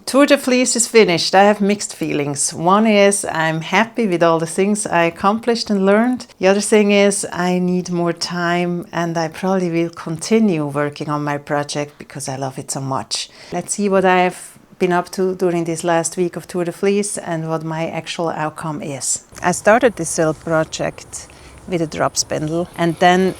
Tour de Fleece is finished. I have mixed feelings. One is I'm happy with all the things I accomplished and learned. The other thing is I need more time, and I probably will continue working on my project because I love it so much. Let's see what I have been up to during this last week of Tour de Fleece and what my actual outcome is. I started this silk project with a drop spindle and then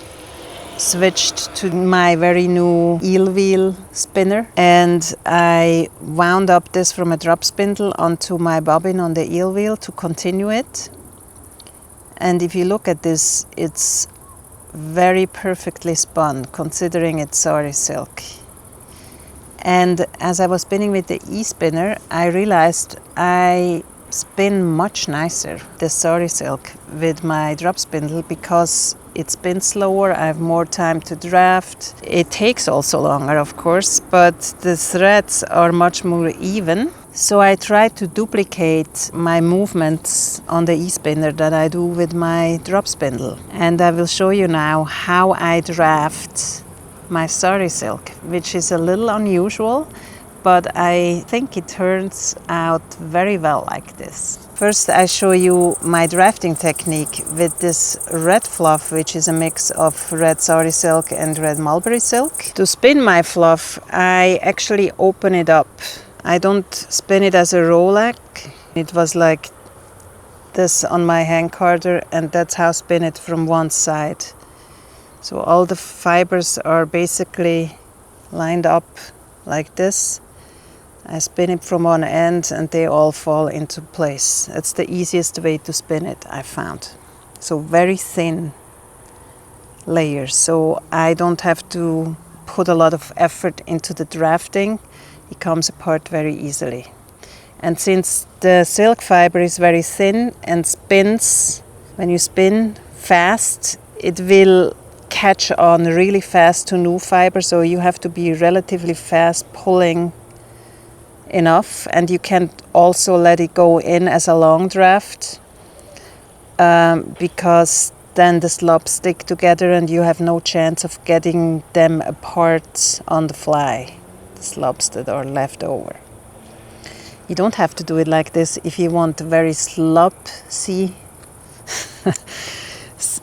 switched to my very new eel wheel spinner, and I wound up this from a drop spindle onto my bobbin on the eel wheel to continue it. And if you look at this, it's very perfectly spun considering it's Sari Silk. And as I was spinning with the e-spinner, I realized I spin much nicer the Sari Silk with my drop spindle because it spins slower, I have more time to draft. It takes also longer, of course, but the threads are much more even. So I try to duplicate my movements on the e-spinner that I do with my drop spindle. And I will show you now how I draft my Sari Silk, which is a little unusual, but I think it turns out very well like this. First, I show you my drafting technique with this red fluff, which is a mix of red Sari Silk and red mulberry silk. To spin my fluff, I actually open it up. I don't spin it as a rollac. It was like this on my handcarder, and that's how I spin it from one side. So all the fibers are basically lined up like this. I spin it from one end and they all fall into place. That's the easiest way to spin it, I found. So very thin layers, so I don't have to put a lot of effort into the drafting. It comes apart very easily. And since the silk fiber is very thin and spins, when you spin fast, it will catch on really fast to new fiber, so you have to be relatively fast pulling enough, and you can also let it go in as a long draft because then the slobs stick together and you have no chance of getting them apart on the fly, the slobs that are left over. You don't have to do it like this if you want very slopsy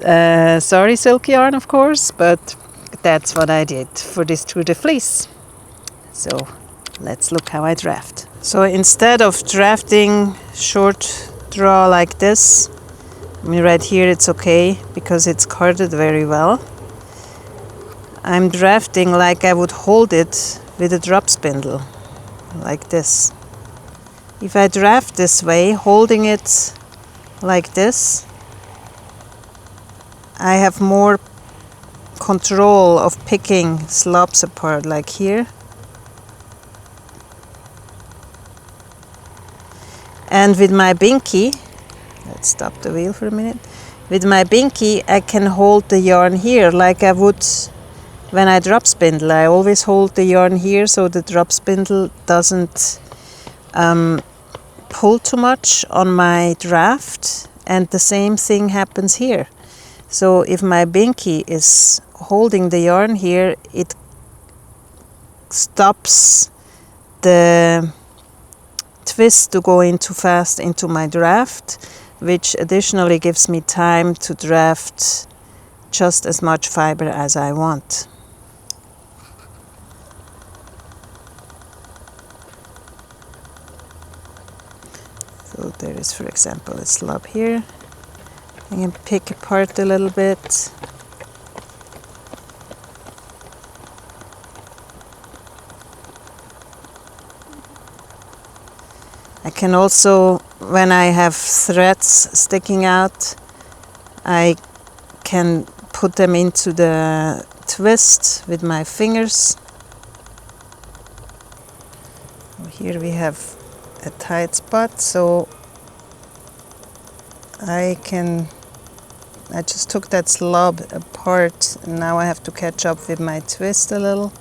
Sari silk yarn, of course, but that's what I did for this Tour de Fleece. So let's look how I draft. So instead of drafting short draw like this, I mean right here it's okay because it's carded very well. I'm drafting like I would hold it with a drop spindle, like this. If I draft this way, holding it like this, I have more control of picking slobs apart, like here. And with my binky, let's stop the wheel for a minute. With my binky, I can hold the yarn here like I would when I drop spindle. I always hold the yarn here so the drop spindle doesn't pull too much on my draft. And the same thing happens here. So if my binky is holding the yarn here, it stops the twist to go in too fast into my draft, which additionally gives me time to draft just as much fiber as I want. So there is, for example, a slob here. I can pick apart a little bit. I can also, when I have threads sticking out, I can put them into the twist with my fingers. Here we have a tight spot, so I just took that slob apart, and now I have to catch up with my twist a little.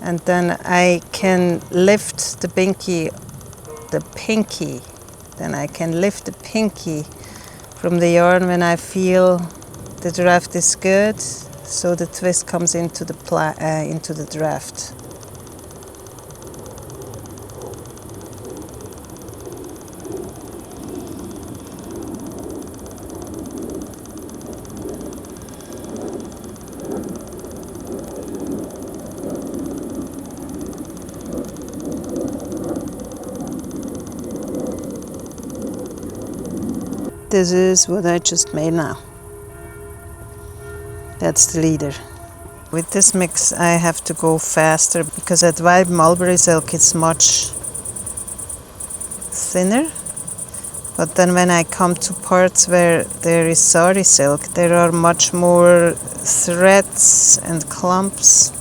And then I can lift the pinky, then I can lift the pinky from the yarn when I feel the draft is good, so the twist comes into the draft. This is what I just made now. That's the leader. With this mix I have to go faster because at white mulberry silk it's much thinner. But then when I come to parts where there is Sari silk, there are much more threads and clumps.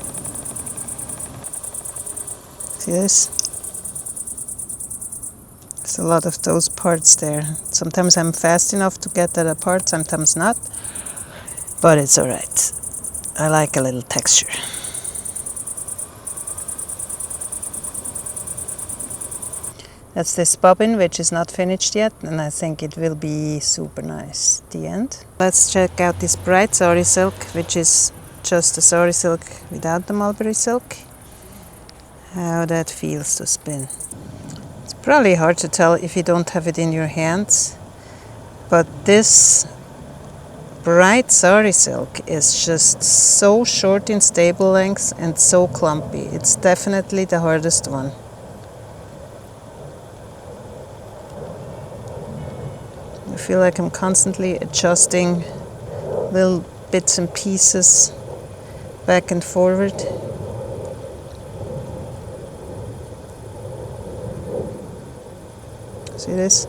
See this? There's a lot of those parts there. Sometimes I'm fast enough to get that apart, sometimes not. But it's alright. I like a little texture. That's this bobbin, which is not finished yet, and I think it will be super nice at the end. Let's check out this bright Sari silk, which is just the Sari silk without the mulberry silk. How that feels to spin. It's probably hard to tell if you don't have it in your hands, but this bright Sari silk is just so short in stable length and so clumpy. It's definitely the hardest one. I feel like I'm constantly adjusting little bits and pieces back and forward. See this?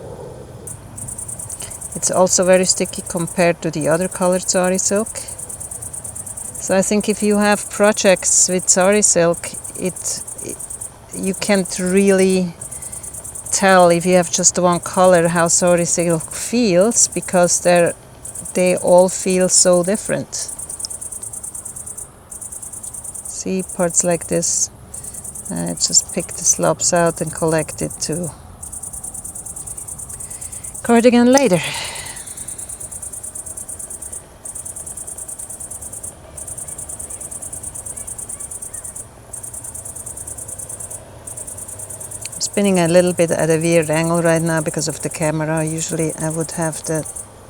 It's also very sticky compared to the other colored Sari silk. So I think if you have projects with Sari silk, you can't really tell if you have just one color how Sari silk feels, because they all feel so different. See, parts like this, I just pick the slobs out and collect it to cardigan later. Spinning a little bit at a weird angle right now because of the camera. Usually I would have that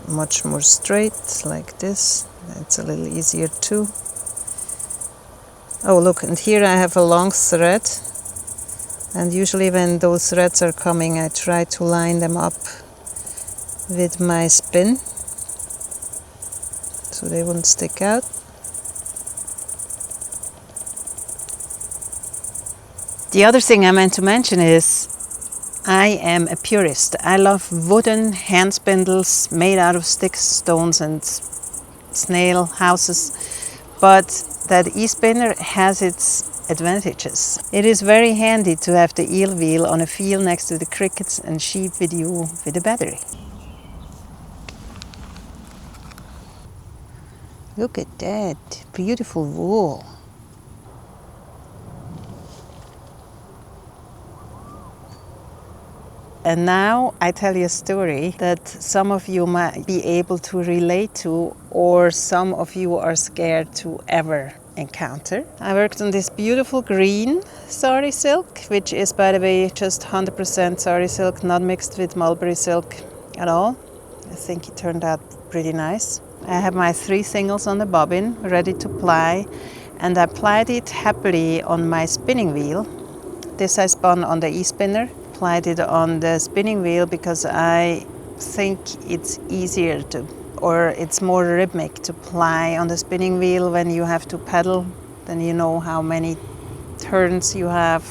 much more straight, like this. It's a little easier too. Oh look, and here I have a long thread, and usually when those threads are coming I try to line them up with my spin so they wouldn't stick out. The other thing I meant to mention is I am a purist. I love wooden hand spindles made out of sticks, stones and snail houses, but that e-spinner has its advantages. It is very handy to have the eel wheel on a field next to the crickets and sheep with you with a battery. Look at that beautiful wool. And now I tell you a story that some of you might be able to relate to, or some of you are scared to ever encounter. I worked on this beautiful green Sari silk, which is, by the way, just 100% Sari silk, not mixed with mulberry silk at all. I think it turned out pretty nice. I have my 3 singles on the bobbin ready to ply, and I plied it happily on my spinning wheel. This I spun on the e-spinner. Applied it on the spinning wheel because I think it's easier to, or it's more rhythmic to ply on the spinning wheel when you have to pedal. Then you know how many turns you have.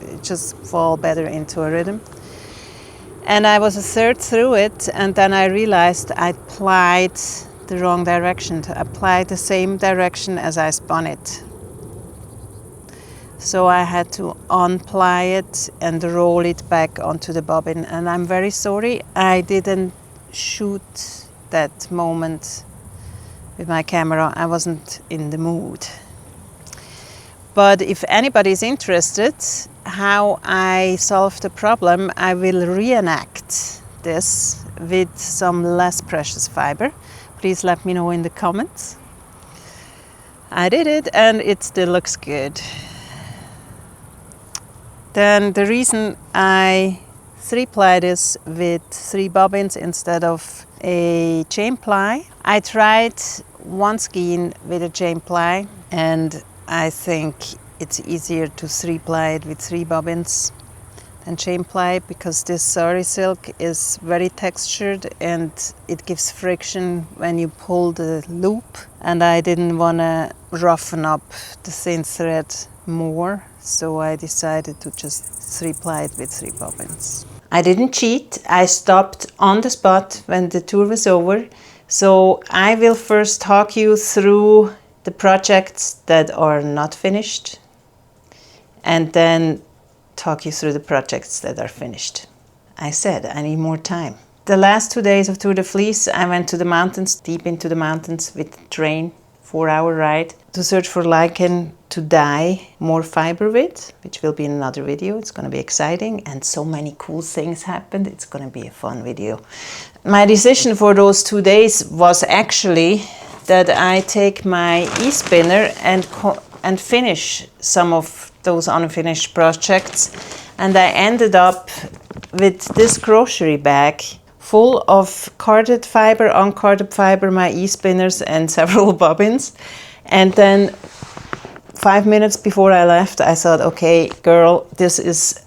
It just fall better into a rhythm. And I was a third through it, and then I realized I plied the wrong direction. I applied the same direction as I spun it. So I had to unply it and roll it back onto the bobbin. And I'm very sorry I didn't shoot that moment with my camera. I wasn't in the mood. But if anybody is interested how I solved the problem, I will reenact this with some less precious fiber. Please let me know in the comments. I did it and it still looks good. Then the reason I 3-ply this with 3 bobbins instead of a chain ply, I tried one skein with a chain ply, and I think it's easier to 3-ply it with 3 bobbins. and chain ply because this Sari silk is very textured and it gives friction when you pull the loop, and I didn't want to roughen up the thin thread more, so I decided to just 3-ply it with 3 bobbins. I didn't cheat. I stopped on the spot when the tour was over, so I will first talk you through the projects that are not finished and then talk you through the projects that are finished. I said I need more time. The last 2 days of Tour de Fleece, I went to the mountains, deep into the mountains with the train, 4-hour ride, to search for lichen to dye more fiber with, which will be in another video. It's going to be exciting, and so many cool things happened. It's going to be a fun video. My decision for those 2 days was actually that I take my e-spinner and finish some of those unfinished projects, and I ended up with this grocery bag full of carded fiber, uncarded fiber, my e-spinners and several bobbins. And then 5 minutes before I left, I thought, okay, girl, this is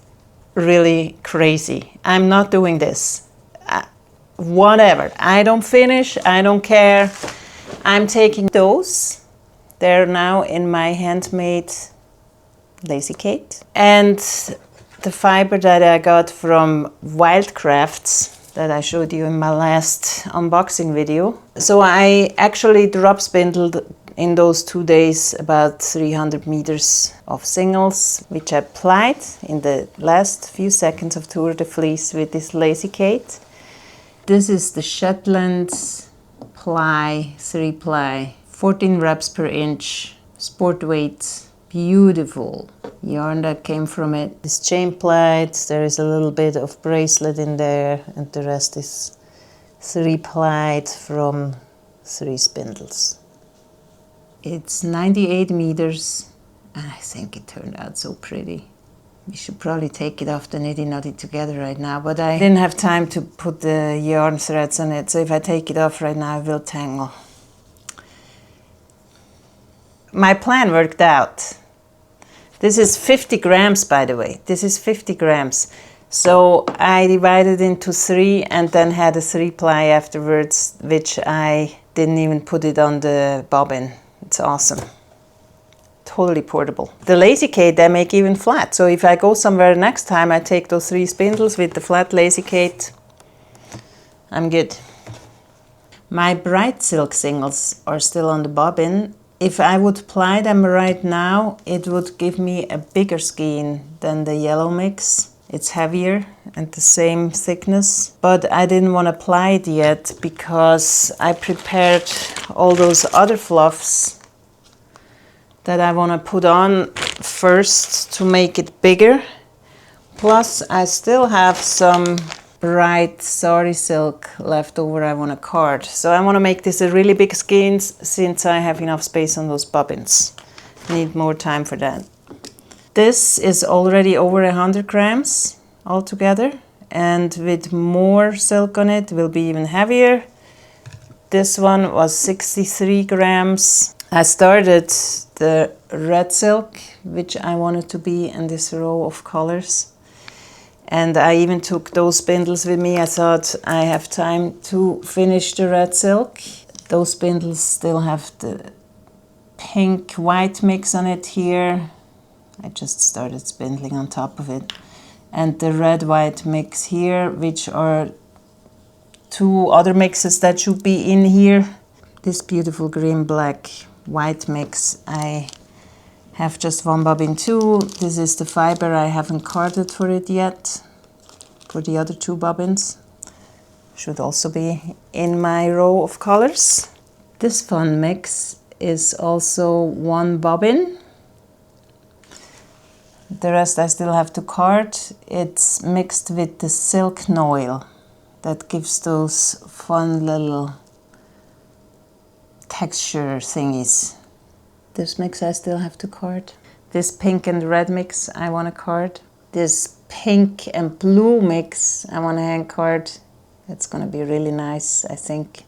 really crazy. I'm not doing this. Whatever. I don't finish. I don't care. I'm taking those. They're now in my handmade lacy Kate. And the fiber that I got from Wildcrafts that I showed you in my last unboxing video. So I actually drop spindled in those 2 days about 300 meters of singles, which I plied in the last few seconds of Tour de Fleece with this lacy Kate. This is the Shetland ply, 3-ply, 14 wraps per inch, sport weight, beautiful yarn that came from it. It's chain plied, there is a little bit of bracelet in there, and the rest is 3-plied from 3 spindles. It's 98 meters, and I think it turned out so pretty. We should probably take it off the nitty-nutty together right now, but I didn't have time to put the yarn threads on it, so if I take it off right now, it will tangle. My plan worked out. This is 50 grams, by the way. This is 50 grams. So I divided into 3 and then had a 3-ply afterwards, which I didn't even put it on the bobbin. It's awesome. Totally portable. The lacy Kate I make even flat. So if I go somewhere next time, I take those 3 spindles with the flat lacy Kate. I'm good. My bright silk singles are still on the bobbin. If I would ply them right now, it would give me a bigger skein than the yellow mix. It's heavier and the same thickness, but I didn't want to ply it yet because I prepared all those other fluffs that I want to put on first to make it bigger. Plus, I still have some bright Sari silk left over I want to card. So I want to make this a really big skeins since I have enough space on those bobbins. Need more time for that. This is already over 100 grams altogether, and with more silk on it will be even heavier. This one was 63 grams. I started the red silk, which I wanted to be in this row of colors. And I even took those spindles with me. I thought I have time to finish the red silk. Those spindles still have the pink white mix on it here. I just started spindling on top of it. And the red white mix here, which are 2 other mixes that should be in here. This beautiful green black white mix, I have just 1 bobbin too. This is the fiber I haven't carded for it yet. For the other 2 bobbins. Should also be in my row of colors. This fun mix is also 1 bobbin. The rest I still have to card. It's mixed with the silk noil that gives those fun little texture thingies. This mix I still have to card. This pink and red mix I want to card. This pink and blue mix I want to hand card. It's going to be really nice, I think.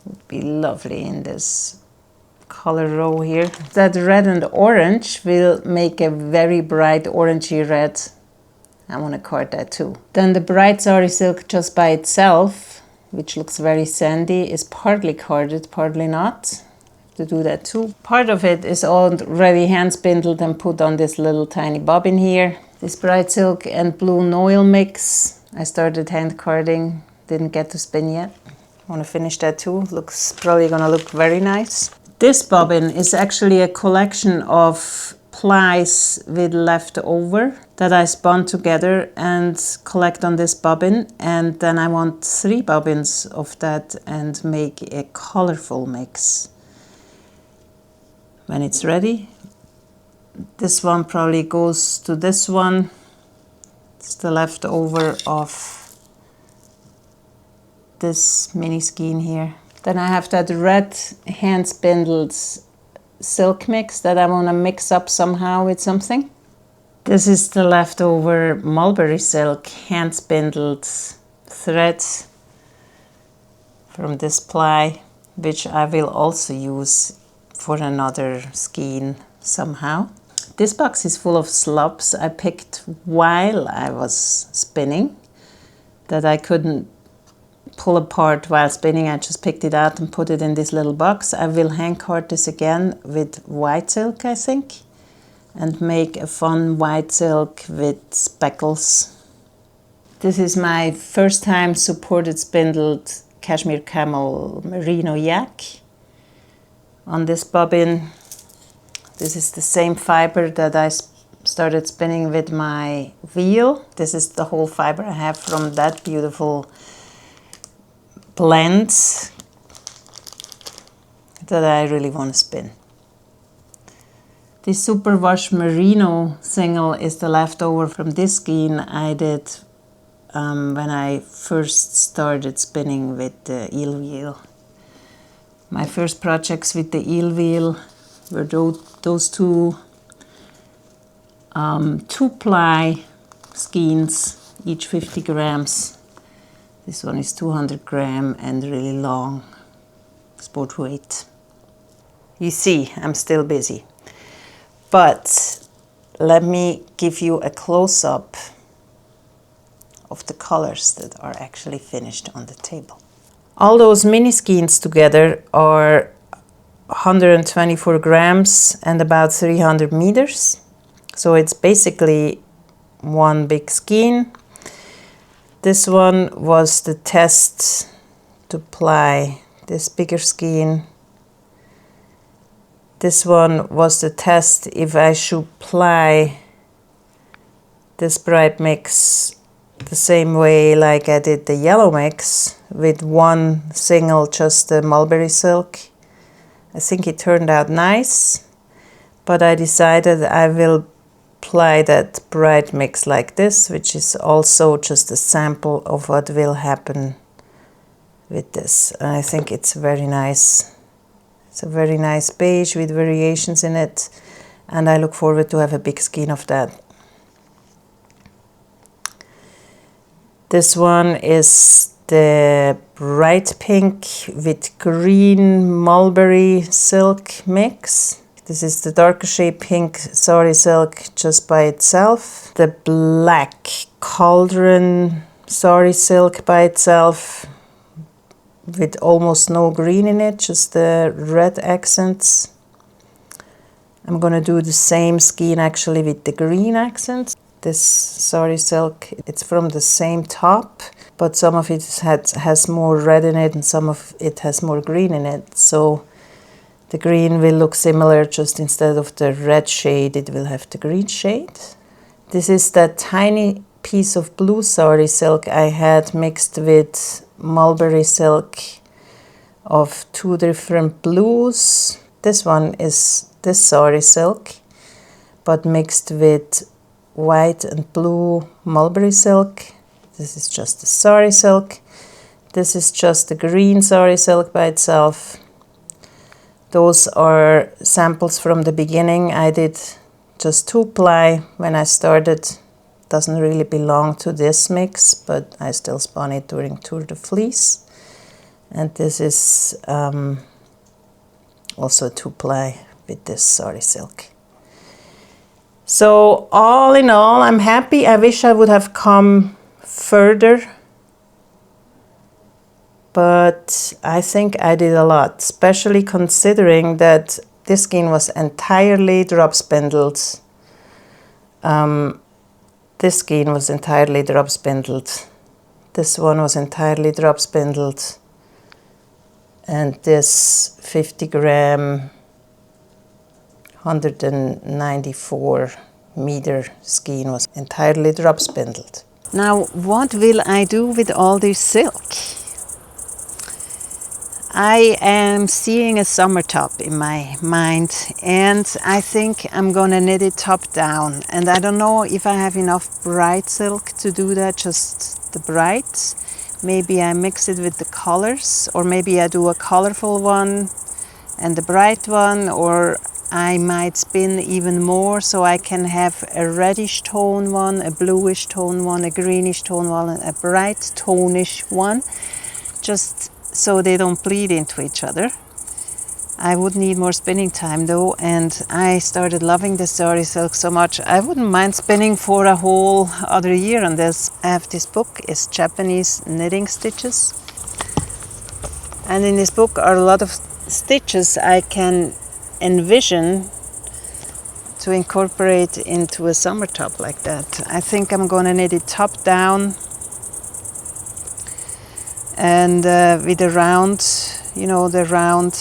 Would be lovely in this color row here. That red and orange will make a very bright orangey red I want to card that too. Then the bright Sari Silk just by itself, which looks very sandy, is partly carded, partly not. To do that too. Part of it is already hand spindled and put on this little tiny bobbin here. This bright silk and blue noil mix, I started hand carding, didn't get to spin yet. I want to finish that too. Looks probably gonna look very nice. This bobbin is actually a collection of plies with leftover that I spun together and collect on this bobbin, and then I want 3 bobbins of that and make a colorful mix. When it's ready, this one probably goes to this one. It's the leftover of this mini skein here. Then I have that red hand spindled silk mix that I want to mix up somehow with something. This is the leftover mulberry silk hand spindled thread from this ply, which I will also use for another skein somehow. This box is full of slubs I picked while I was spinning that I couldn't pull apart while spinning. I just picked it out and put it in this little box. I will hand card this again with white silk, I think, and make a fun white silk with speckles. This is my first time supported spindled cashmere camel merino yak. On this bobbin, this is the same fiber that I started spinning with my wheel. This is the whole fiber I have from that beautiful blend that I really want to spin. This superwash merino single is the leftover from this skein I did when I first started spinning with the eel wheel. My first projects with the eel wheel were those two 2-ply skeins, each 50 grams. This one is 200 gram and really long, sport weight. You see, I'm still busy. But let me give you a close-up of the colors that are actually finished on the table. All those mini skeins together are 124 grams and about 300 meters. So it's basically one big skein. This one was the test to ply this bigger skein. This one was the test if I should ply this bright mix the same way like I did the yellow mix with one single, just the mulberry silk. I think it turned out nice, but I decided I will ply that bright mix like this, which is also just a sample of what will happen with this. And I think it's very nice. It's a very nice beige with variations in it, and I look forward to have a big skein of that. This one is the bright pink with green mulberry silk mix. This is the darker shade pink Sari Silk just by itself. The black cauldron Sari Silk by itself with almost no green in it, just the red accents. I'm gonna do the same skein actually with the green accents. This Sari Silk, it's from the same top, but some of it has more red in it and some of it has more green in it. So the green will look similar, just instead of the red shade, it will have the green shade. This is that tiny piece of blue Sari Silk I had mixed with mulberry silk of 2 different blues. This one is this Sari Silk, but mixed with white and blue mulberry silk. This is just the Sari Silk. This is just the green Sari Silk by itself. Those are samples from the beginning. I did just 2-ply when I started. Doesn't really belong to this mix, but I still spun it during Tour de Fleece. And this is also 2-ply with this Sari Silk. So all in all, I'm happy. I wish I would have come further, but I think I did a lot, especially considering that this skein was entirely drop spindled. This skein was entirely drop spindled. This one was entirely drop spindled. And this 50 gram, 194 meter skein was entirely drop spindled. Now, what will I do with all this silk? I am seeing a summer top in my mind, and I think I'm gonna knit it top down. And I don't know if I have enough bright silk to do that, just the bright. Maybe I mix it with the colors, or maybe I do a colorful one and the bright one, or I might spin even more so I can have a reddish tone one, a bluish tone one, a greenish tone one, and a bright tonish one, just so they don't bleed into each other. I would need more spinning time though, and I started loving the Sari Silk so much. I wouldn't mind spinning for a whole other year on this. I have this book, it's Japanese knitting stitches. And in this book are a lot of stitches I can envision to incorporate into a summer top like that. I think I'm gonna knit it top down and with a round, you know, the round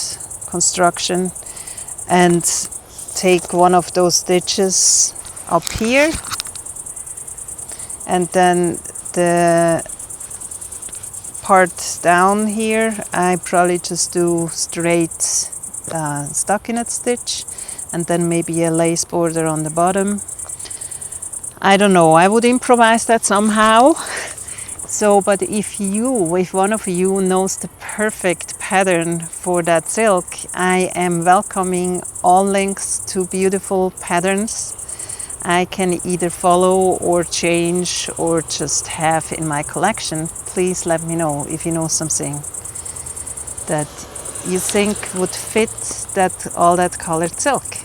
construction, and take one of those stitches up here, and then the part down here I probably just do straight stockinette stitch, and then maybe a lace border on the bottom. I don't know, I would improvise that somehow. So, but if one of you knows the perfect pattern for that silk, I am welcoming all links to beautiful patterns I can either follow or change or just have in my collection. Please let me know if you know something that you think would fit all that colored silk.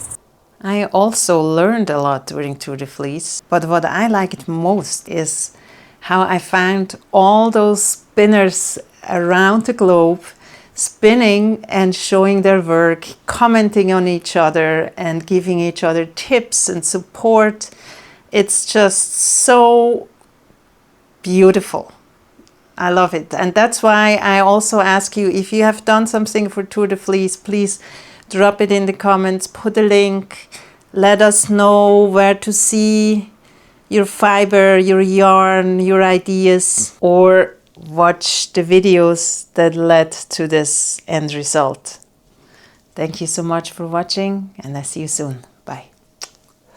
I also learned a lot during Tour de Fleece, but what I liked most is how I found all those spinners around the globe spinning and showing their work, commenting on each other and giving each other tips and support. It's just so beautiful. I love it. And that's why I also ask you, if you have done something for Tour de Fleece, please drop it in the comments, put a link, let us know where to see your fiber, your yarn, your ideas, or watch the videos that led to this end result. Thank you so much for watching, and I see you soon. Bye.